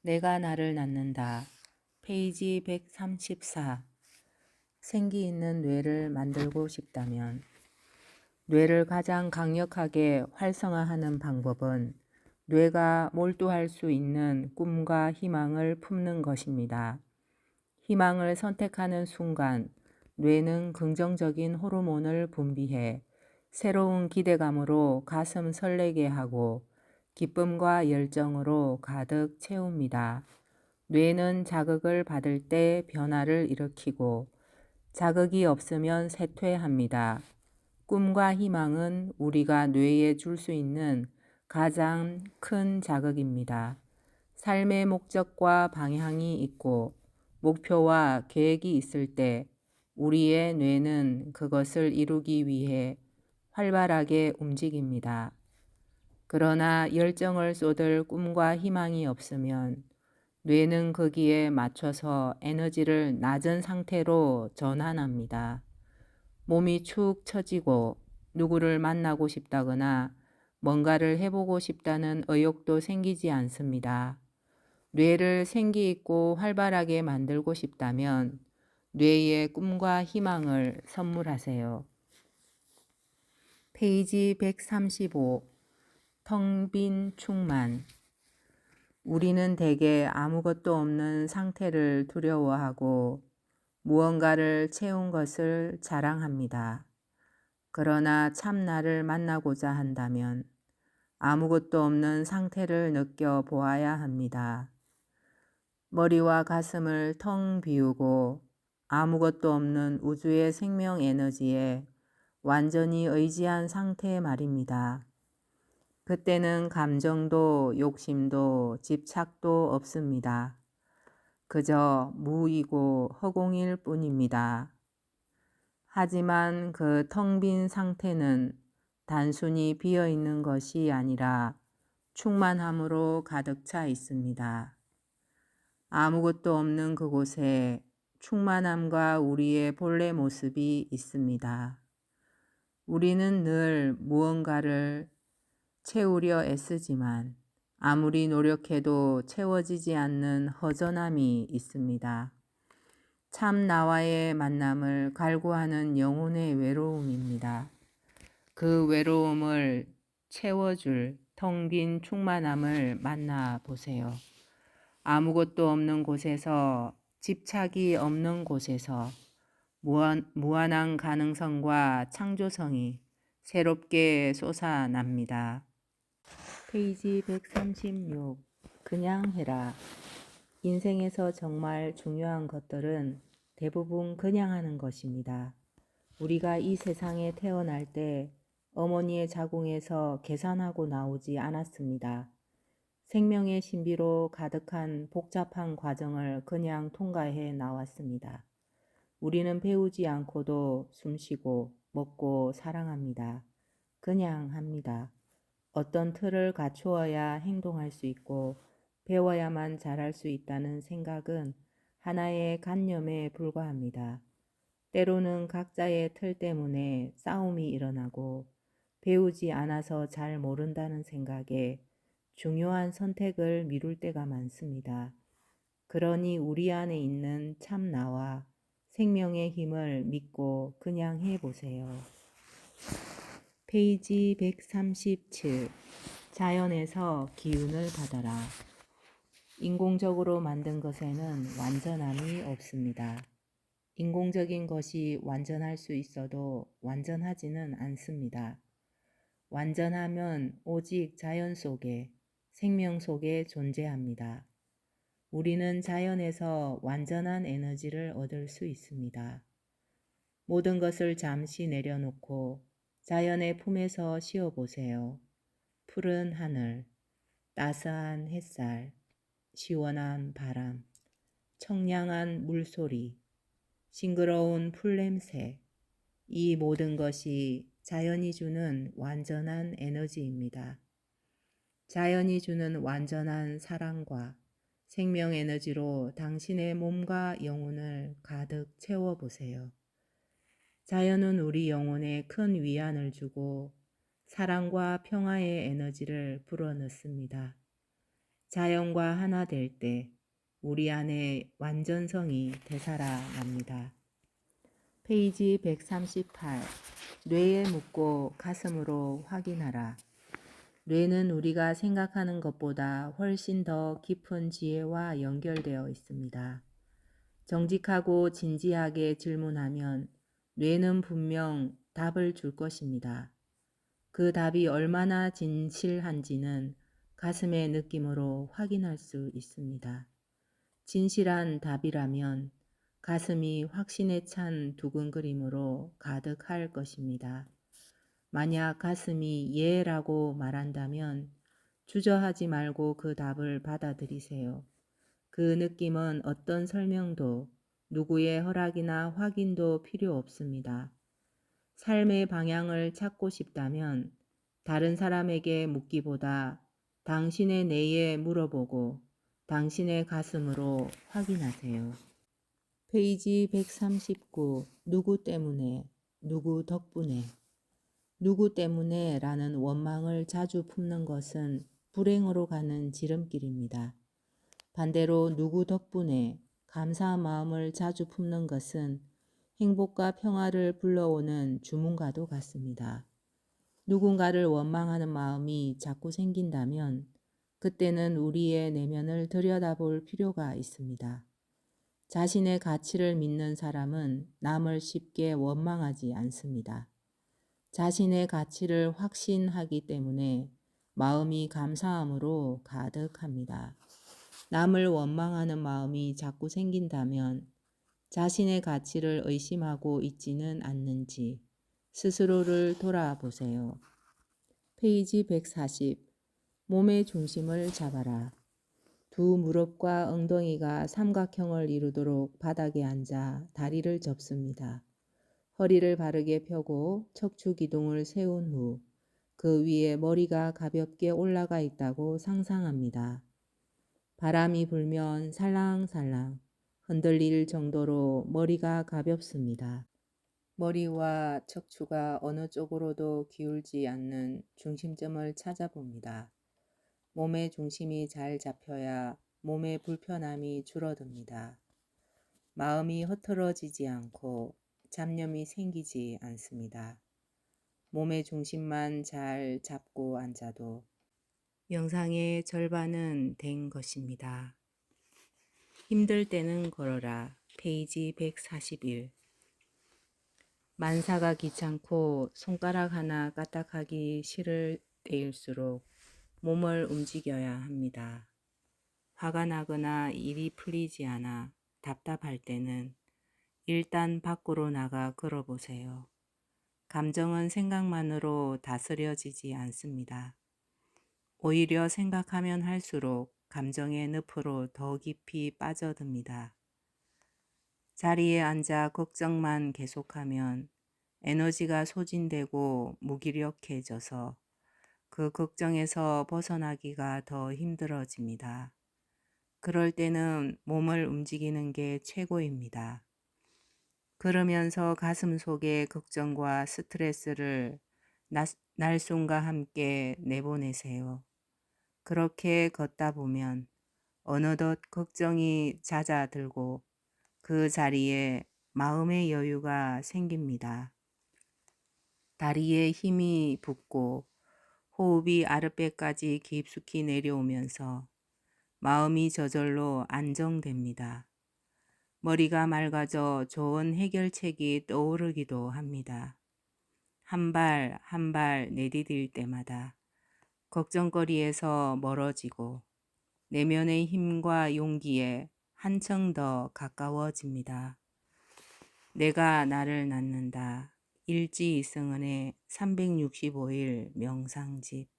내가 나를 낳는다. 페이지 134. 생기 있는 뇌를 만들고 싶다면 뇌를 가장 강력하게 활성화하는 방법은 뇌가 몰두할 수 있는 꿈과 희망을 품는 것입니다. 희망을 선택하는 순간 뇌는 긍정적인 호르몬을 분비해 새로운 기대감으로 가슴 설레게 하고 기쁨과 열정으로 가득 채웁니다. 뇌는 자극을 받을 때 변화를 일으키고 자극이 없으면 쇠퇴합니다. 꿈과 희망은 우리가 뇌에 줄 수 있는 가장 큰 자극입니다. 삶의 목적과 방향이 있고 목표와 계획이 있을 때 우리의 뇌는 그것을 이루기 위해 활발하게 움직입니다. 그러나 열정을 쏟을 꿈과 희망이 없으면 뇌는 거기에 맞춰서 에너지를 낮은 상태로 전환합니다. 몸이 축 처지고 누구를 만나고 싶다거나 뭔가를 해보고 싶다는 의욕도 생기지 않습니다. 뇌를 생기 있고 활발하게 만들고 싶다면 뇌에 꿈과 희망을 선물하세요. 페이지 135. 텅 빈 충만. 우리는 대개 아무것도 없는 상태를 두려워하고 무언가를 채운 것을 자랑합니다. 그러나 참 나를 만나고자 한다면 아무것도 없는 상태를 느껴보아야 합니다. 머리와 가슴을 텅 비우고 아무것도 없는 우주의 생명 에너지에 완전히 의지한 상태 말입니다. 그때는 감정도 욕심도 집착도 없습니다. 그저 무이고 허공일 뿐입니다. 하지만 그 텅 빈 상태는 단순히 비어 있는 것이 아니라 충만함으로 가득 차 있습니다. 아무것도 없는 그곳에 충만함과 우리의 본래 모습이 있습니다. 우리는 늘 무언가를 채우려 애쓰지만 아무리 노력해도 채워지지 않는 허전함이 있습니다. 참 나와의 만남을 갈구하는 영혼의 외로움입니다. 그 외로움을 채워줄 텅 빈 충만함을 만나보세요. 아무것도 없는 곳에서, 집착이 없는 곳에서 무한한 가능성과 창조성이 새롭게 솟아납니다. 페이지 136. 그냥 해라. 인생에서 정말 중요한 것들은 대부분 그냥 하는 것입니다. 우리가 이 세상에 태어날 때 어머니의 자궁에서 계산하고 나오지 않았습니다. 생명의 신비로 가득한 복잡한 과정을 그냥 통과해 나왔습니다. 우리는 배우지 않고도 숨쉬고 먹고 사랑합니다. 그냥 합니다. 어떤 틀을 갖추어야 행동할 수 있고 배워야만 잘할 수 있다는 생각은 하나의 관념에 불과합니다. 때로는 각자의 틀 때문에 싸움이 일어나고 배우지 않아서 잘 모른다는 생각에 중요한 선택을 미룰 때가 많습니다. 그러니 우리 안에 있는 참 나와 생명의 힘을 믿고 그냥 해보세요. 페이지 137. 자연에서 기운을 받아라. 인공적으로 만든 것에는 완전함이 없습니다. 인공적인 것이 완전할 수 있어도 완전하지는 않습니다. 완전함은 오직 자연 속에, 생명 속에 존재합니다. 우리는 자연에서 완전한 에너지를 얻을 수 있습니다. 모든 것을 잠시 내려놓고 자연의 품에서 쉬어보세요. 푸른 하늘, 따스한 햇살, 시원한 바람, 청량한 물소리, 싱그러운 풀냄새, 이 모든 것이 자연이 주는 완전한 에너지입니다. 자연이 주는 완전한 사랑과 생명 에너지로 당신의 몸과 영혼을 가득 채워보세요. 자연은 우리 영혼에 큰 위안을 주고 사랑과 평화의 에너지를 불어넣습니다. 자연과 하나 될 때 우리 안에 완전성이 되살아납니다. 페이지 138. 뇌에 묻고 가슴으로 확인하라. 뇌는 우리가 생각하는 것보다 훨씬 더 깊은 지혜와 연결되어 있습니다. 정직하고 진지하게 질문하면 뇌는 분명 답을 줄 것입니다. 그 답이 얼마나 진실한지는 가슴의 느낌으로 확인할 수 있습니다. 진실한 답이라면 가슴이 확신에 찬 두근거림으로 가득할 것입니다. 만약 가슴이 예라고 말한다면 주저하지 말고 그 답을 받아들이세요. 그 느낌은 어떤 설명도 누구의 허락이나 확인도 필요 없습니다. 삶의 방향을 찾고 싶다면 다른 사람에게 묻기보다 당신의 뇌에 물어보고 당신의 가슴으로 확인하세요. 페이지 139. 누구 때문에, 누구 덕분에. 누구 때문에 라는 원망을 자주 품는 것은 불행으로 가는 지름길입니다. 반대로 누구 덕분에 감사한 마음을 자주 품는 것은 행복과 평화를 불러오는 주문과도 같습니다. 누군가를 원망하는 마음이 자꾸 생긴다면 그때는 우리의 내면을 들여다볼 필요가 있습니다. 자신의 가치를 믿는 사람은 남을 쉽게 원망하지 않습니다. 자신의 가치를 확신하기 때문에 마음이 감사함으로 가득합니다. 남을 원망하는 마음이 자꾸 생긴다면 자신의 가치를 의심하고 있지는 않는지 스스로를 돌아보세요. 페이지 140. 몸의 중심을 잡아라. 두 무릎과 엉덩이가 삼각형을 이루도록 바닥에 앉아 다리를 접습니다. 허리를 바르게 펴고 척추 기둥을 세운 후 그 위에 머리가 가볍게 올라가 있다고 상상합니다. 바람이 불면 살랑살랑 흔들릴 정도로 머리가 가볍습니다. 머리와 척추가 어느 쪽으로도 기울지 않는 중심점을 찾아봅니다. 몸의 중심이 잘 잡혀야 몸의 불편함이 줄어듭니다. 마음이 흐트러지지 않고 잡념이 생기지 않습니다. 몸의 중심만 잘 잡고 앉아도 명상의 절반은 된 것입니다. 힘들 때는 걸어라. 페이지 141. 만사가 귀찮고 손가락 하나 까딱하기 싫을 때일수록 몸을 움직여야 합니다. 화가 나거나 일이 풀리지 않아 답답할 때는 일단 밖으로 나가 걸어보세요. 감정은 생각만으로 다스려지지 않습니다. 오히려 생각하면 할수록 감정의 늪으로 더 깊이 빠져듭니다. 자리에 앉아 걱정만 계속하면 에너지가 소진되고 무기력해져서 그 걱정에서 벗어나기가 더 힘들어집니다. 그럴 때는 몸을 움직이는 게 최고입니다. 그러면서 가슴 속의 걱정과 스트레스를 날숨과 함께 내보내세요. 그렇게 걷다 보면 어느덧 걱정이 잦아들고 그 자리에 마음의 여유가 생깁니다. 다리에 힘이 붙고 호흡이 아랫배까지 깊숙이 내려오면서 마음이 저절로 안정됩니다. 머리가 맑아져 좋은 해결책이 떠오르기도 합니다. 한 발 한 발 내디딜 때마다 걱정거리에서 멀어지고 내면의 힘과 용기에 한층 더 가까워집니다. 내가 나를 낳는다. 일지이승은의 365일 명상집.